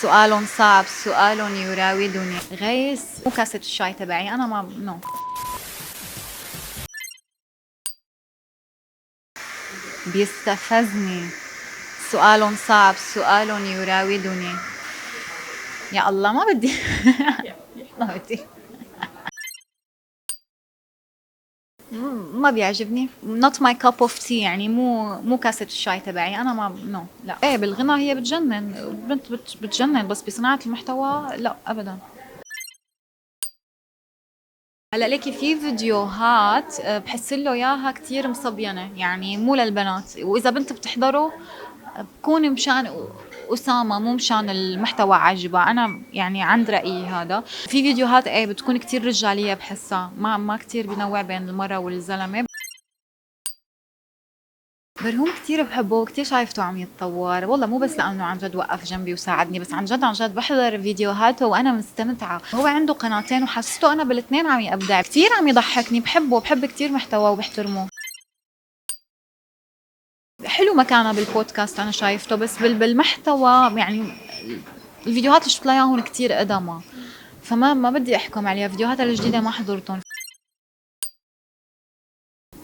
سؤال صعب، سؤال يراودني. غيث مو كاسة الشاي تبعي، أنا ما نو. بيستفزني. سؤال صعب، سؤال يراودني. يا الله ما بدي. ما بدي. ما بيعجبني. not my cup of tea، يعني مو كاسة الشاي تبعي، أنا ما نو لا. إيه بالغنى هي بتجنن، بنت بتجنن، بس بصناعة المحتوى لا أبدا. هلا ليكي في فيديوهات بحس له اياها كتير مصبينه، يعني مو للبنات، واذا بنت بتحضره بكون مشان أسامة، مو مشان المحتوى عاجبها. أنا يعني عند رأيي هذا. في فيديوهات إيه بتكون كتير رجالية، بحسها ما كتير بنوع بين المرأة والزلمة. برهوم كتير بحبه وكتير شايفته عم يتطور والله، مو بس لأنه عن جد وقف جنبي وساعدني، بس عن جد بحضر فيديوهاته وأنا مستمتعة. هو عنده قناتين وحسيته أنا بالاثنين عم يبدع كتير، عم يضحكني، بحب كتير محتواه وبحترمه. حلو مكانه بالبودكاست أنا شايفته، بس بالمحتوى يعني الفيديوهات اللي شفت لها اياهم كثير قدما، فما بدي احكم عليها. فيديوهات الجديده ما حضرتهم.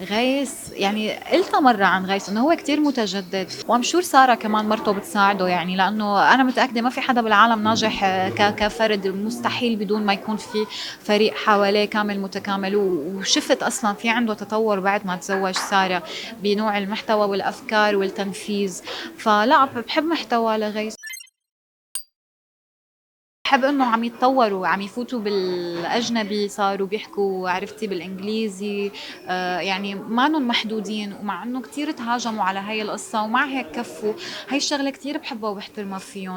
غيث يعني قلتها مرة عن غيث انه هو كتير متجدد، وام شور سارة كمان مرته بتساعده، يعني لانه انا متأكدة ما في حدا بالعالم ناجح كفرد، مستحيل بدون ما يكون في فريق حواليه كامل متكامل. وشفت اصلا في عنده تطور بعد ما تزوج سارة بنوع المحتوى والافكار والتنفيذ. فلا بحب محتوى لغيث. بحب انه عم يتطوروا، عم يفوتوا بالاجنبي، صاروا بيحكوا عرفتي بالانجليزي. يعني ما انهم محدودين، ومع انه كتير تهاجموا على هاي القصة ومع هيك كفوا. هاي الشغلة كتير بحبها وبحترمها فيهم.